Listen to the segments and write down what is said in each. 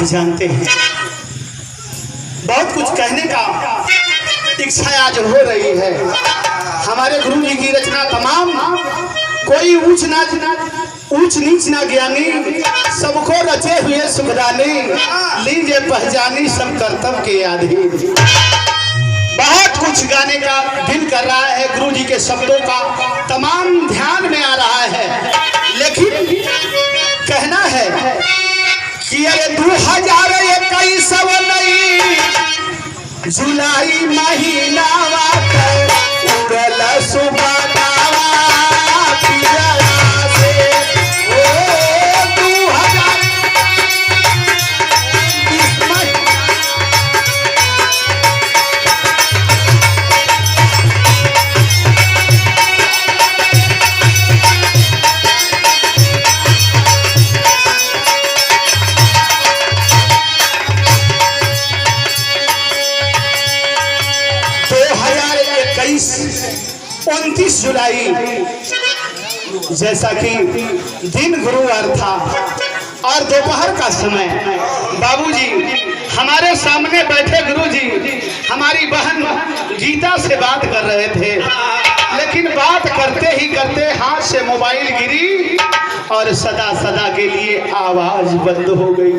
आप जानते हैं बहुत कुछ कहने का इच्छा आज हो रही है। हमारे गुरु जी की रचना तमाम, कोई ऊंच नीच ना ज्ञानी, सबको रचे हुए सुखदानी, लीजे पहचानी सब कर्तव्य के अधीन। बहुत कुछ गाने का दिल कर रहा है, गुरु जी के शब्दों का तमाम ध्यान में आ रहा है, लेकिन कहना है कि अरे 2021 जुलाई महीना उड़ल सुबह जुलाई, जैसा कि दिन गुरुवार था और दोपहर का समय, बाबूजी हमारे सामने बैठे गुरुजी हमारी बहन गीता से बात कर रहे थे, लेकिन बात करते ही करते हाथ से मोबाइल गिरी और सदा सदा के लिए आवाज बंद हो गई।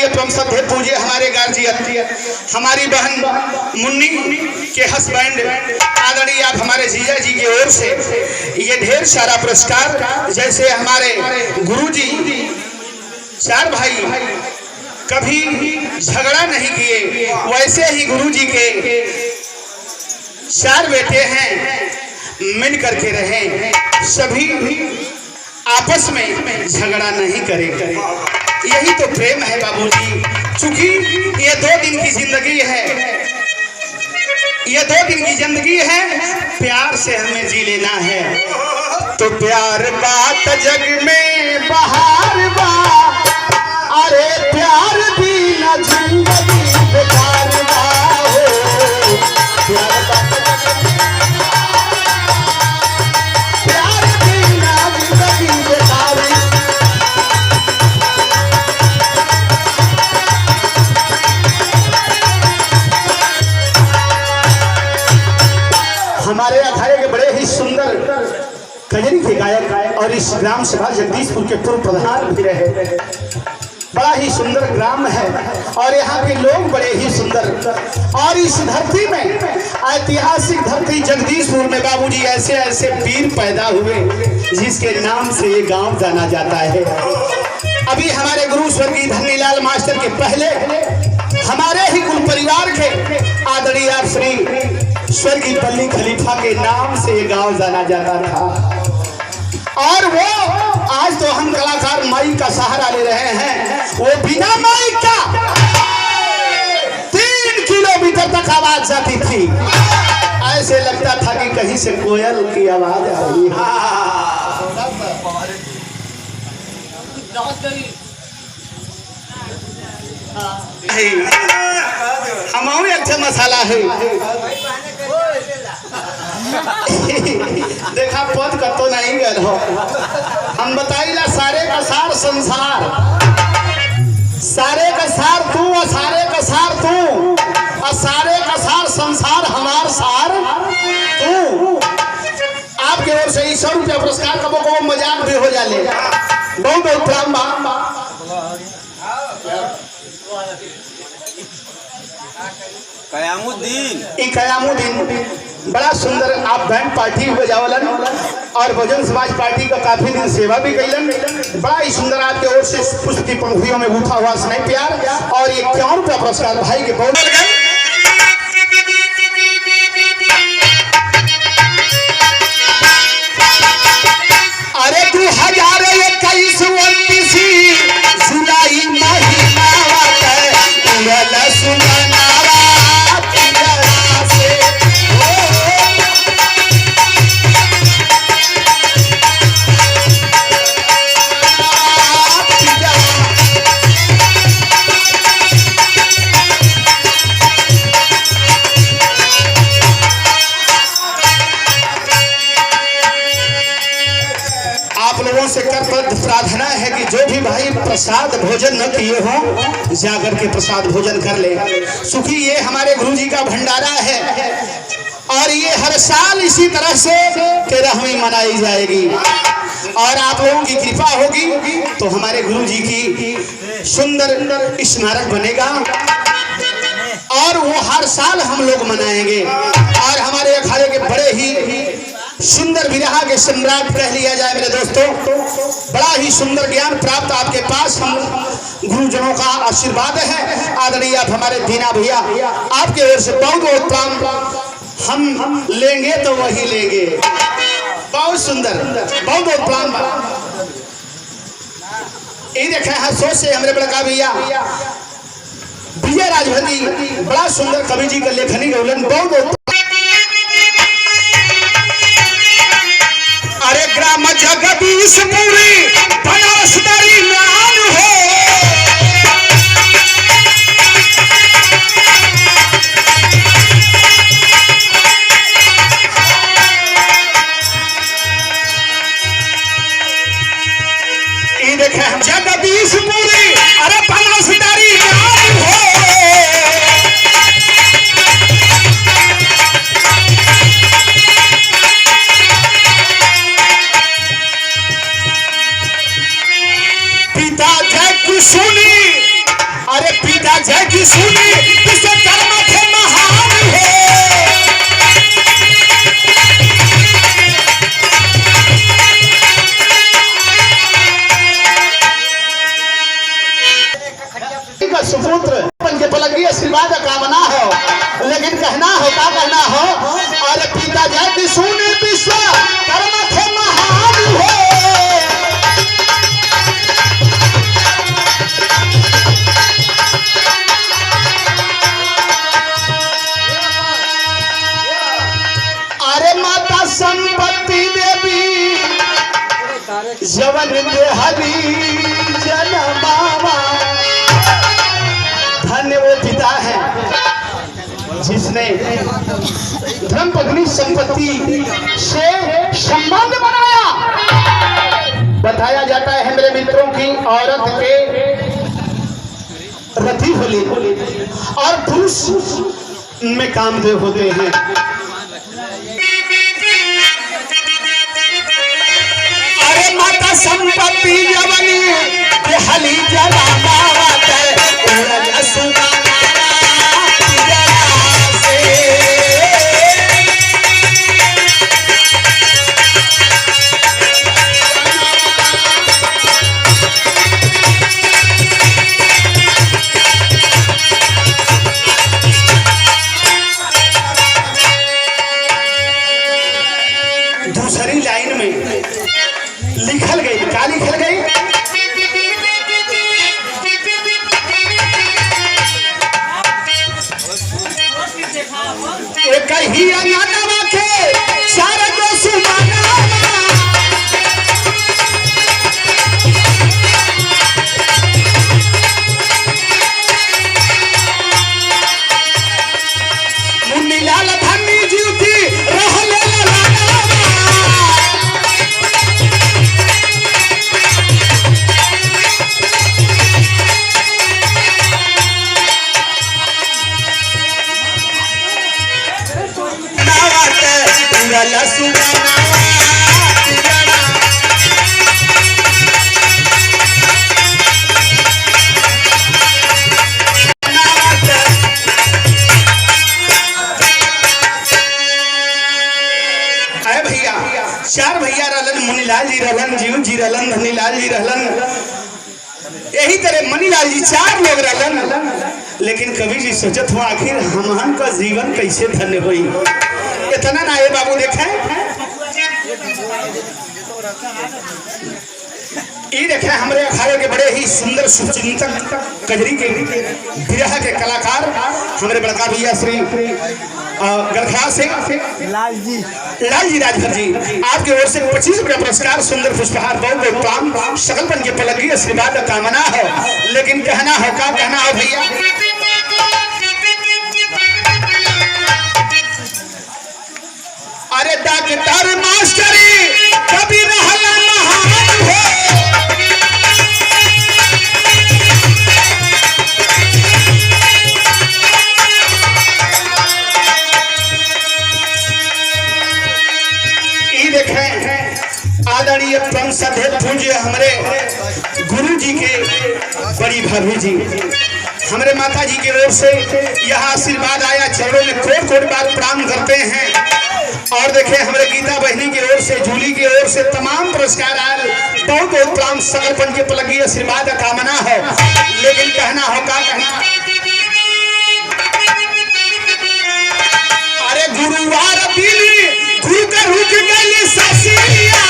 तुम सब पूजे हमारे गार्जियन, हमारी बहन मुन्नी के हस्बैंड आदरणीय आप हमारे जीजा जी की ओर से ये ढेर सारा पुरस्कार, जैसे हमारे गुरुजी चार भाई कभी झगड़ा नहीं किए, वैसे ही गुरुजी के चार बेटे हैं मिल करके रहे, सभी आपस में झगड़ा नहीं करें। यही तो प्रेम है बाबूजी। चूंकि ये 2 दिन की जिंदगी है, ये 2 दिन की जिंदगी है, प्यार से हमें जी लेना है। तो प्यार बात जग में बहार बा, अरे प्यार भी न जिंदगी बेकार बा हो। प्यार बात हमारे अखाड़े के बड़े ही सुंदर कजरी के गायक और इस ग्राम सभा जगदीशपुर के पूर्व प्रधान भी रहे। बड़ा ही सुंदर ग्राम है और यहाँ के लोग बड़े ही सुंदर, और इस धरती में ऐतिहासिक धरती जगदीशपुर में बाबूजी ऐसे ऐसे वीर पैदा हुए जिसके नाम से ये गांव जाना जाता है। अभी हमारे गुरु स्वर्गीय धन्नीलाल मास्टर के पहले हमारे ही कुल परिवार के आदरणीय आप श्री स्वर्गीय पल्ली खलीफा के नाम से ये गांव जाना जाता था, और वो आज तो हम कलाकार माई का सहारा ले रहे हैं, वो बिना माई का 3 किलोमीटर तक आवाज जाती थी, ऐसे लगता था कि कहीं से कोयल की आवाज आ रही है। हम एक मसाला है देखा पद कतो नहीं गल हो, हम बताइला सारे का सार संसार, सारे का सार तू और सारे का सार तू और सारे का सार संसार हमार सार तू। आपके ओर से 100 रुपया पुरस्कार कबो कबो मजाक भी हो जाले, बहुत बहुत प्रणाम बा। कयामुद्दीन बड़ा सुंदर आप बैंड पार्टी बजावलन और बहुजन समाज पार्टी का काफी दिन सेवा भी कैलन, बड़ा ही सुंदर आपके ओर से पुष्प की पंखुड़ियों में उठा हुआ स्नेह प्यार और 51 रुपया पुरस्कार भाई के बहुत। अरे 2021 जुलाई महीना भोजन न किए हो जाकर के प्रसाद भोजन कर ले। सुखी ये हमारे गुरु जी का भंडारा है और ये हर साल इसी तरह से 13वीं मनाई जाएगी और आप लोगों की कृपा होगी तो हमारे गुरु जी की सुंदर स्मारक बनेगा और वो हर साल हम लोग मनाएंगे। और हमारे अखाड़े के बड़े ही सुंदर विरहा के सम्राट कह लिया जाए मेरे दोस्तों, बड़ा ही सुंदर ज्ञान प्राप्त आपके पास हम गुरुजनों का आशीर्वाद है। आदरणीय आप हमारे दीना भैया आपके ओर से बहुत बहुत प्राण हम लेंगे तो वही लेंगे। बहुत सुंदर बहुत बहुत प्राण ये देखे हैं सोच से हमारे बड़का भैया विजय राजभरी बड़ा सुंदर कवि जी का लेखनी गौलन बहुत बहुत। अरे ग्राम जगदीशपुरी बनारसदारी में आन हो ये देखे हम जगदीशपुरी अरे बनारसदारी में आन हो। सुनी अरे पिता जय की सुनी विश्वकर्मा थे महान हो। सुपुत्र के पलगी आशीर्वाद कामना हो लेकिन कहना हो क्या कहना हो अरे पिता जय की सुनी विश्वकर्मा थे महान हो। संपत्ति देवी जवन के हरि जनमावा धन्य वो पिता है जिसने धर्म पत्नी संपत्ति से संबंध बनाया। बताया जाता है मेरे मित्रों की औरत के रति होली और पुरुष में कामदेव होते हैं। माता संपत्ति जवनी हली जला दूसरी लाइन में लिखल गई क्या लिखल गई एक ही अनानवा के चार को सुमाना मुन्नीलाल धन्नी जी की रहले चार भैया रहलन मुनीलाल जी रहलन जीव जी रहलन धनीलाल जी रहलन यही तरह मनीलाल जी चार लोग रहलन। लेकिन कवि जी सोचत हो आखिर हमहन का जीवन कैसे धन्य हुई इतना ना ये बाबू देखे ये देखे हमारे अखाड़े के बड़े ही सुंदर सुचिंतक कजरी के विरह के कलाकार हमारे बड़का भैया श्री गढ़खा से लाल जी राजभर जी आपकी ओर से 25 रुपया पुरस्कार सुंदर पुष्पहार बहुत बहुत प्राण सकलपन के पलगी आशीर्वाद का कामना हो। लेकिन कहना हो क्या कहना हो भैया अरे डॉक्टर मास्टरी कभी रहला महान हो कभी जी हमारे माता जी की ओर से यह आशीर्वाद आया, चरणों में कोट कोट बार प्रणाम करते हैं। और देखें हमारे गीता बहनी की ओर से, जूली की ओर से तमाम पुरस्कार आए, बहुत बहुत प्रणाम। सकलपन के पलगी आशीर्वाद का कामना है, लेकिन कहना हो का कहना। अरे गुरुवार पीली गुरु का रुक गई ससिया,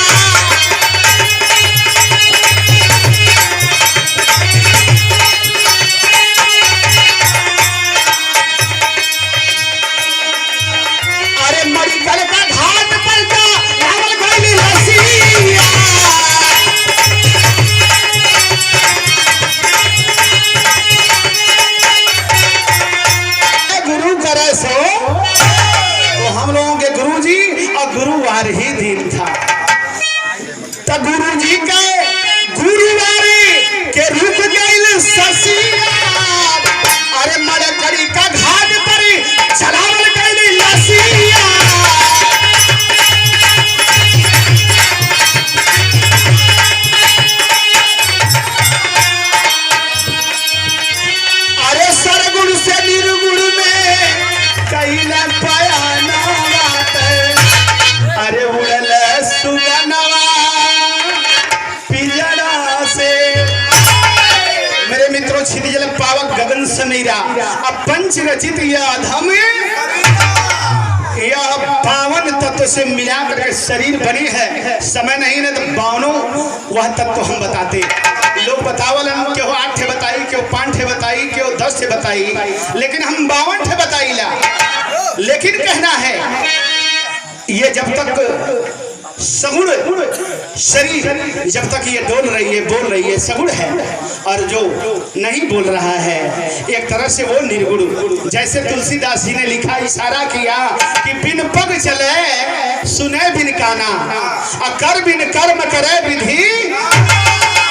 गुरुवार ही दिन था। तो गुरु जी के गुरुवार के रुक गई ससिया, अरे मरकड़ी का घाट पर चलावल गई लसिया। अरे सरगुण से निर्गुण में कहीं न पाया ना, अरे उड़ल सुगनवा पिंजरा से। मेरे मित्रों क्षितिजल पावक गगन समीरा, अब पंच रचित यह अधम यह पावन तत्व से मिला करके शरीर बनी है। समय नहीं ना तो बावनों वह तत्व हम बताते। लोग बतावल क्यों 8 ठे बताई, क्यों 5 ठे बताई, क्यों 10 ठे बताई, लेकिन हम 52 ठे बताईला। लेकिन कहना है ये जब तक सगुण शरीर जब तक ये डोल रही है, बोल रही है, सगुण है। और जो नहीं बोल रहा है एक तरह से वो निर्गुण। जैसे तुलसीदास जी ने लिखा, इशारा किया कि बिन पग चले सुने बिन काना, कर बिन कर्म करे विधि,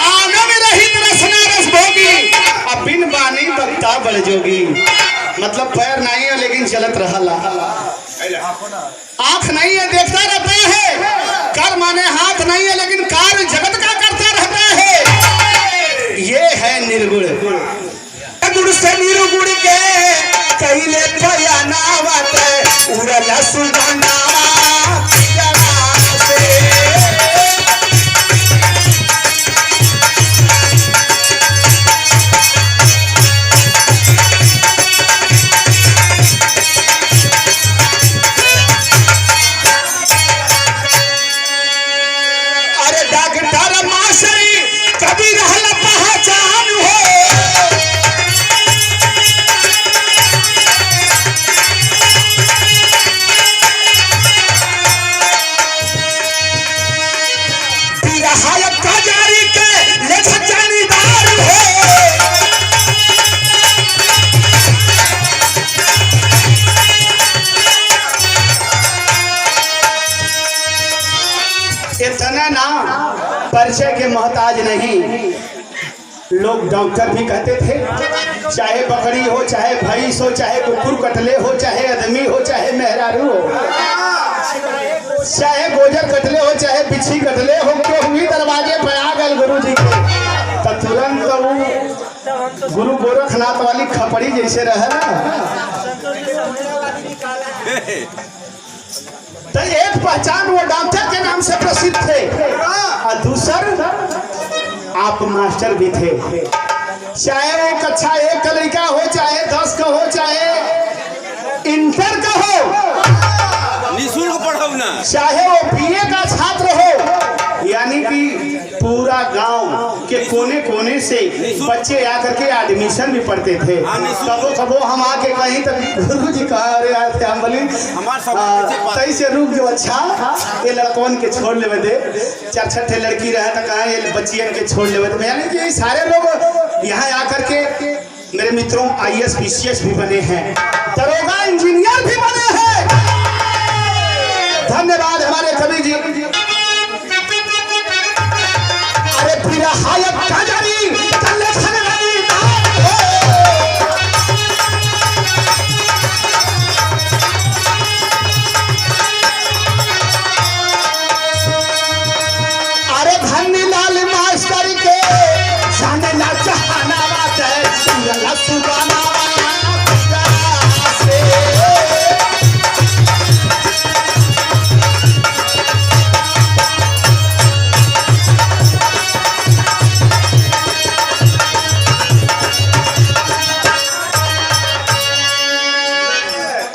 आनंद रहित रसना रस भोगी, अब बिन बानी बक्ता बड़ जोगी। मतलब पैर नहीं है लेकिन चलत रहा, आंख नहीं है देखता रहता है, कर माने हाथ नहीं है लेकिन कार्य जगत का करता रहता है। ये है निर्गुण। गुण से निर्गुण के कहिले बयानावत उड़ल सुगनावा से। इतना ना परिचय के मोहताज नहीं, लोग डॉक्टर भी कहते थे। चाहे बकरी हो, चाहे भैंस हो, चाहे कुकुर कटले हो, चाहे आदमी हो, चाहे मेहरारू हो, चाहे गोजर कटले हो, चाहे बिच्छी कटले हो, क्यों भी दरवाजे पे आ गए गुरु जी के तो तुरंत वो गुरु गोरखनाथ वाली खपड़ी जैसे रहे ना। तो एक पहचान वो डॉक्टर के नाम से प्रसिद्ध थे और दूसर आप मास्टर भी थे। चाहे वो कक्षा 1 का लड़का हो, चाहे 10 का हो, चाहे इंटर का हो, निःशुल्क पढ़ाओ ना, चाहे वो BA का छात्र हो, यानी कि पूरा गांव के कोने कोने से बच्चे आकर के एडमिशन भी पढ़ते थे। कबो कबो हम आके कहीं तक गुरु जी कहा थे, हम बोली सही से रुक जो, अच्छा ये लड़कों के छोड़ ले दे, 4-6 लड़की रहे तो कहा ये बच्चियन के छोड़ ले। तो यानी कि सारे लोग यहाँ आकर के मेरे मित्रों IAS PCS भी बने हैं, दरोगा इंजीनियर भी बने हैं। धन्यवाद हमारे कवि जी। अरे प्रिया हायत काजरी चले खने वाली अरे धनी लाल मास्टर के जाने ना चाहना बात है। सुगाना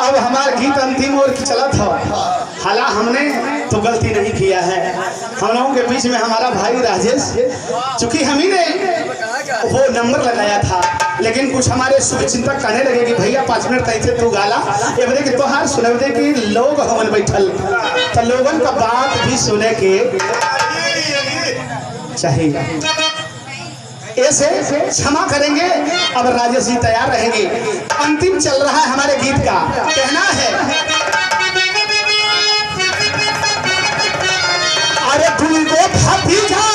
अब हमारा गीत अंतिम ओर चला था। हालांकि हमने तो गलती नहीं किया है, हम लोगों के बीच में हमारा भाई राजेश, चूंकि हम ही ने वो नंबर लगाया था, लेकिन कुछ हमारे शुभचिंतक कहने लगे कि भैया 5 मिनट तैसे तू गाला ये बदे कि तोहार सुने दे कि लोग हमन बैठल तो लोगन का बात भी सुने के चाहिए। ऐसे क्षमा करेंगे। अब राजेश जी तैयार रहेंगे। अंतिम चल रहा है हमारे गीत का। कहना है अरे दुगो भतीजा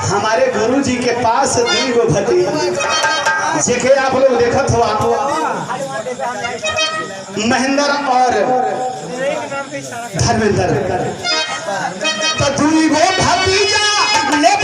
हमारे गुरु जी के पास दुगो भतीजा जेके आप लोग देखत हो महेंद्र और धर्मेंद्र तो दुगो भतीजा ले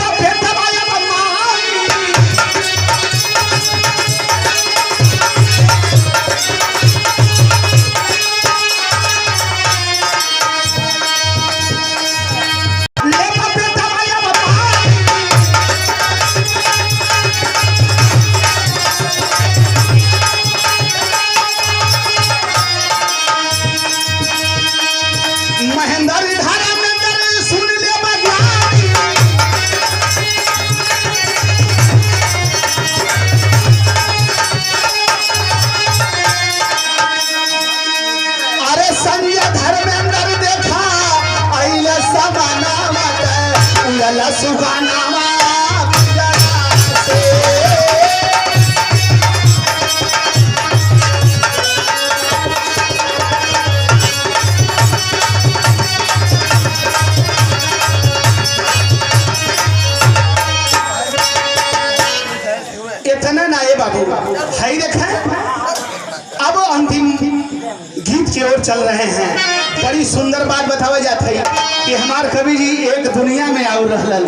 इतना ना ये बाबू है देखें। अब अंतिम गीत की ओर चल रहे हैं। बड़ी सुंदर बात बतावे जाता है कि हमार कवि जी एक दुनिया में आउ रहल,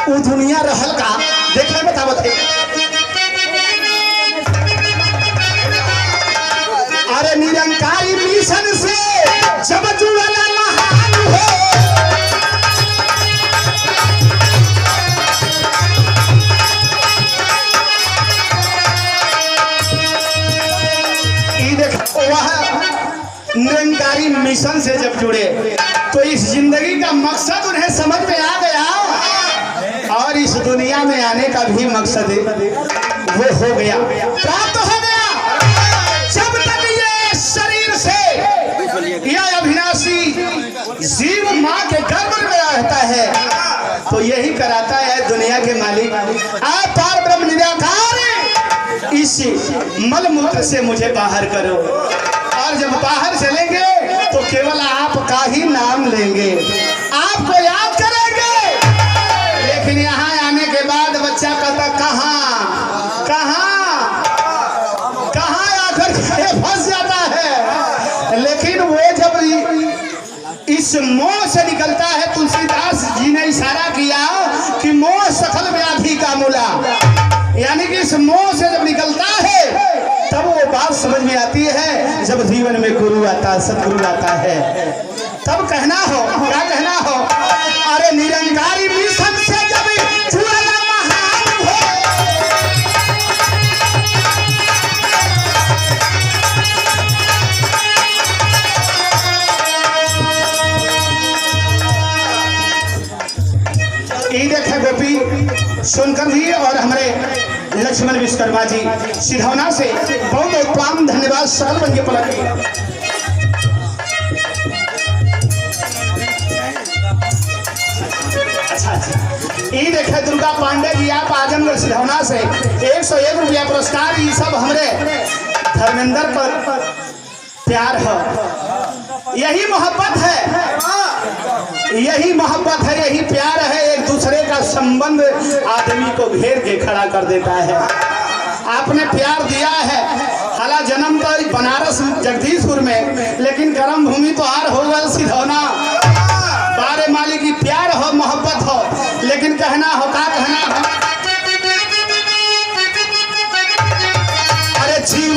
वो दुनिया रहल का देखे बतावत है। अरे निरंकारी मिशन से जब जुड़ला महान हो निरंकारी मिशन से जब जुड़े तो इस जिंदगी का मकसद उन्हें समझ में आ गया और इस दुनिया में आने का भी मकसद वो हो गया, प्राप्त हो गया। जब तक ये शरीर से यह अविनाशी जीव माँ के गर्भ में रहता है तो यही कराता है दुनिया के मालिक आप पार ब्रह्म निराकार इस मल मूत्र से मुझे बाहर करो। और जब बाहर चलेंगे तो केवल आपका ही नाम लेंगे, आपको याद करेंगे। लेकिन यहाँ आने के बाद बच्चा कहता कहाँ कहाँ कहाँ आकर फंस जाता है। लेकिन वो जब इस मोह से निकलता है, तुलसीदास जी ने इशारा किया कि मोह सकल व्याधि का मूला, यानी कि इस मोह से जब निकलता है तब वो बात समझ में आती है। जब जीवन में गुरु आता, सदगुरु आता है, तब कहना हो क्या कहना हो। अरे निरंकारी मिशन से जब जुड़ला महान हो ये देखे गोपी सोनकर जी और हमारे लक्ष्मण विश्वकर्मा जी सिधौना से बहुत बहुत प्राण धन्यवाद। सकल बन के पलट अच्छा ये देखे दुर्गा पांडे जी आप आजमगढ़ सिधौना से 101 रुपया पुरस्कार। ये सब हमारे धर्मेंद्र पर प्यार है, यही मोहब्बत है, यही मोहब्बत है, यही प्यार है। एक दूसरे का संबंध आदमी को घेर के खड़ा कर देता है। आपने प्यार दिया है, हालांकि जन्म तो बनारस जगदीशपुर में, लेकिन कर्म भूमि तो हार हो गया सिधौना। बारे माली की प्यार हो, मोहब्बत हो, लेकिन कहना हो का कहना हो।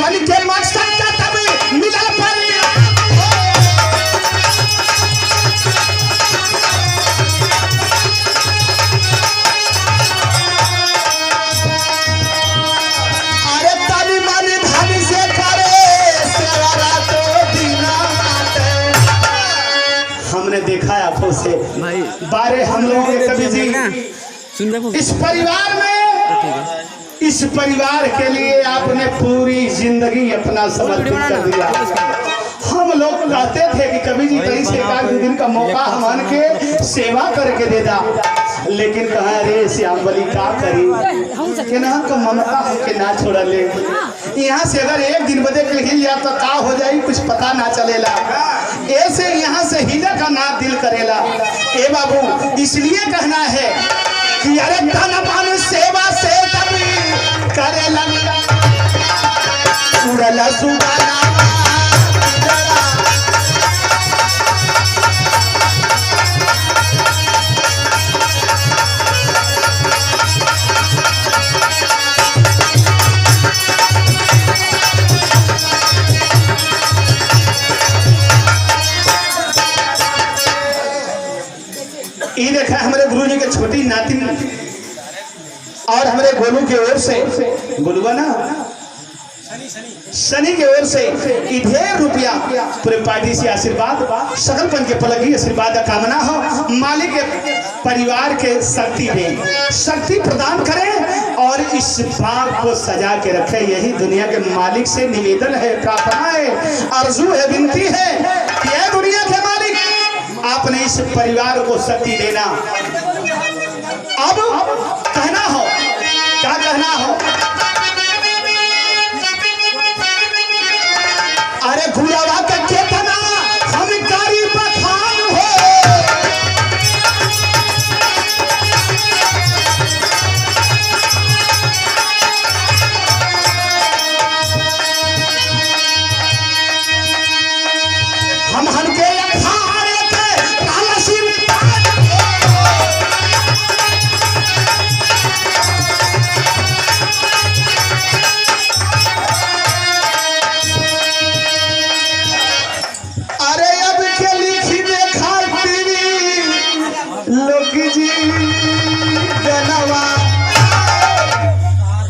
जीवन के मकसद का तब मिलल परिणाम। अरे तन मन धन से करे सेवा रातों दिन रात। हमने देखा आंखों से बारे हम लोग के कवि जी इस परिवार के लिए आपने पूरी जिंदगी अपना समर्पित कर दिया। हम लोग कहते थे कि कवि जी कहीं से एक दिन का मौका हम के सेवा करके दे दा, लेकिन कहा रे श्याम बली का करी के ना तो ममता के ना छोड़ा ले। यहाँ से अगर एक दिन बदे के हिल जा तो का हो जाए कुछ पता ना चलेला। ऐसे यहाँ से हिले का ना दिल करेला। ए बाबू इसलिए कहना है कि अरे धन पान सेवा से तभी करेला उड़ला सुगाना। ये देखा हमारे गुरु जी के छोटी नाती और हमारे गोलू की ओर से, गोलुआ ना शनि की ओर से ढेर रुपया पूरे पार्टी से आशीर्वाद सकलपन के पलगी आशीर्वाद का कामना हो। मालिक के परिवार के शक्ति दे, शक्ति प्रदान करें और इस बाग को सजा के रखे। यही दुनिया के मालिक से निवेदन है, प्रार्थना है, आरजू है, विनती है कि यह दुनिया के मालिक आपने इस परिवार को शक्ति देना। अब कहना हो, क्या कहना हो? अरे गुलाबा का चेतना हम कारी बखान हो। हम हनके अखाड़े के लालसी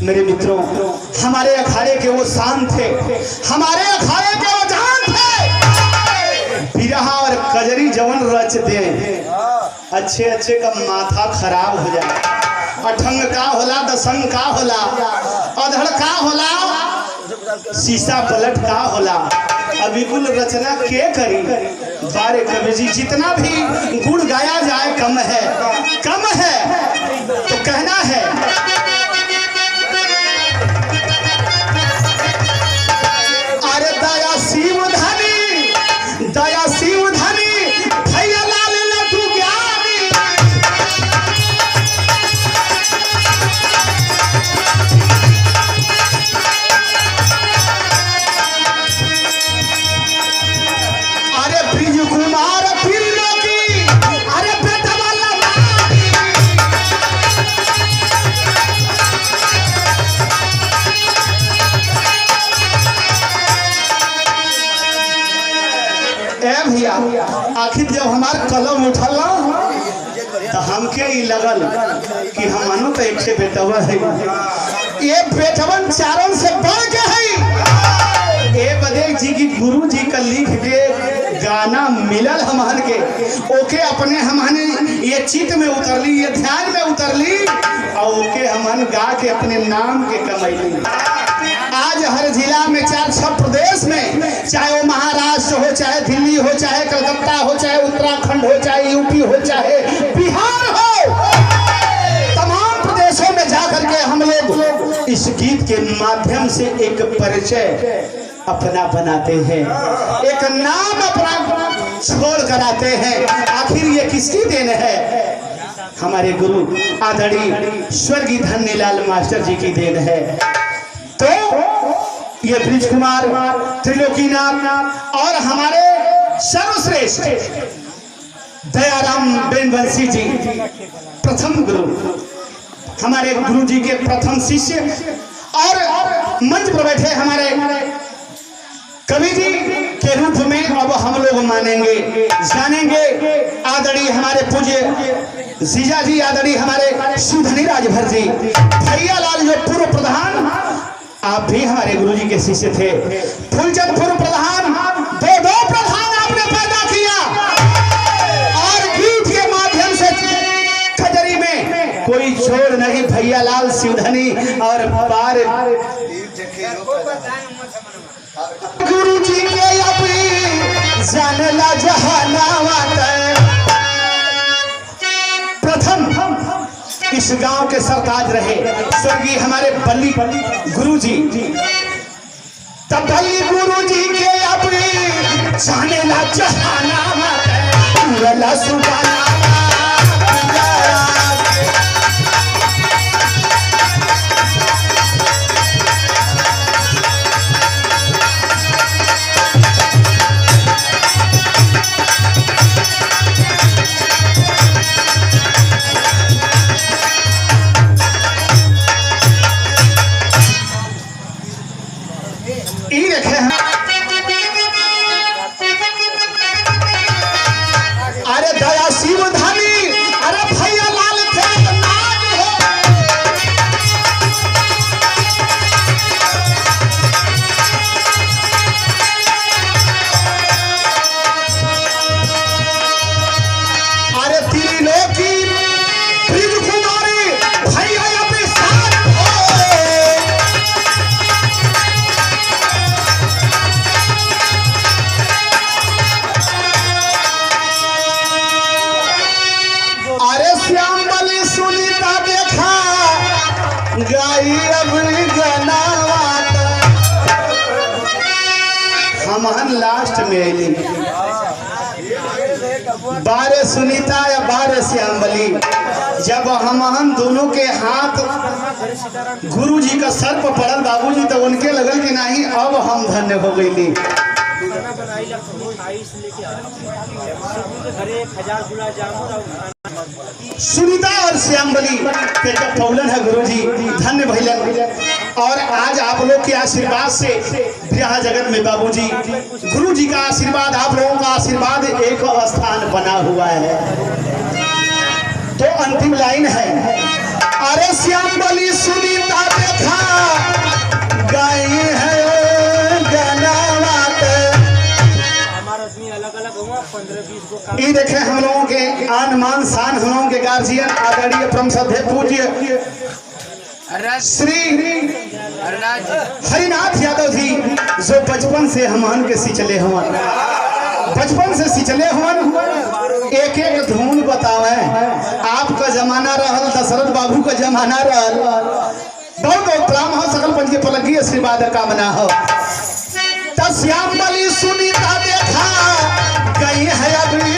मेरे मित्रों, हमारे अखाड़े के वो शान थे, हमारे अखाड़े के वो जान थे। बिरहा और कजरी जवन रच दे अच्छे अच्छे का माथा खराब हो जाए। अठंग का होला, दसंग का होला, अधड़ का होला, शीशा पलट का होला। अभी कुल रचना के करी बारे कवि जी। जितना भी गुण गाया जाए कम है, कम है। तो कहना है अरे दया शिव धनी, दया शिव धनी, भैया लाल लड्डू ज्ञानी। अरे ब्रिज कुमार त्रिलोकी, अरे बेटा वाला भैया। आखिर जब हमार कलम उठल तो हमके ही लगल कि हम तो एक से बेटवा है, ये बेटवन चारों से बढ़ के है। ये बदे जी की गुरु जी का लिख के गाना मिलल हमहन के, ओके अपने हमहन ये चित्त में उतरली, ये ध्यान में उतरली और ओके हमहन गा के अपने नाम के कमैली। आज हर जिला में, चार सब प्रदेश में, चाहे वो महाराष्ट्र हो, चाहे दिल्ली हो, चाहे कलकत्ता हो, चाहे उत्तराखंड हो, चाहे यूपी हो, चाहे बिहार हो, तमाम प्रदेशों में जाकर के हम लोग इस गीत के माध्यम से एक परिचय अपना बनाते हैं, एक नाम अपना छोड़ कर आते हैं। आखिर ये किसकी देन है? हमारे गुरु आदरणीय स्वर्गीय धन्यलाल मास्टर जी की देन है। तो ये ब्रिज कुमार त्रिलोकीनाथ और हमारे सर्वश्रेष्ठ दयाराम बेनवंशी जी प्रथम गुरु, हमारे गुरु जी के प्रथम शिष्य और मंच पर बैठे हमारे कवि जी के रूप में अब हम लोग मानेंगे जानेंगे आदरणीय हमारे पूज्य जीजा जी, आदरणीय हमारे शिवधनी राजभर जी, भैया लाल जो पूर्व प्रधान, आप भी हमारे गुरुजी के शिष्य थे। फूलचंद पूर्व प्रधान, दो प्रधान आपने पैदा किया और गीत के माध्यम से खजरी में कोई छोड़ नहीं, भैया लाल शिवधनी और पार गुरु जी के अपनी जानला जहानावत। प्रथम इस गांव के सरताज रहे स्वर्गीय हमारे बल्ली गुरु जी। तब बल्ली गुरु जी के अपनी जानला जहानावत सुबाना। अरे दया शिवधनी, अरे भैया लाल थे नाज हो। अरे त्रिलोकी ब्रिज कुमारी भैया अपने साथ हो। गाई अपनी गनावत। हमहन लास्ट में अली 12 सुनीता या 12 श्यामबली। जब हमहन दोनों के हाथ गुरु जी का सर पर पड़ल बाबूजी, तो उनके लगल कि नहीं अब हम धन्य हो गई। सुनीता और श्यामबली के जब पौलन है गुरुजी धन्य भैलन। और आज आप लोग के आशीर्वाद से ब्याह जगत में बाबूजी गुरुजी का आशीर्वाद, आप लोगों का आशीर्वाद एक स्थान बना हुआ है। तो अंतिम लाइन है, अरे श्यामबली सुनीता देखा गई है ये देखे हम लोगों के आन मान शान, हम लोगों के गार्जियन आदरणीय परम श्रद्धेय पूज्य श्री हरिनाथ यादव जी, जो बचपन से हमन के सिचले हुआ, बचपन से सिचले हुआ, एक एक धुन बतावे। आपका जमाना रहल, दशरथ बाबू का जमाना रहल, बहुत बहुत प्रणाम हो, सकल पंच के पलकी आशीर्वाद कामना हो। श्यामबली सुनीता देखा गई है अभी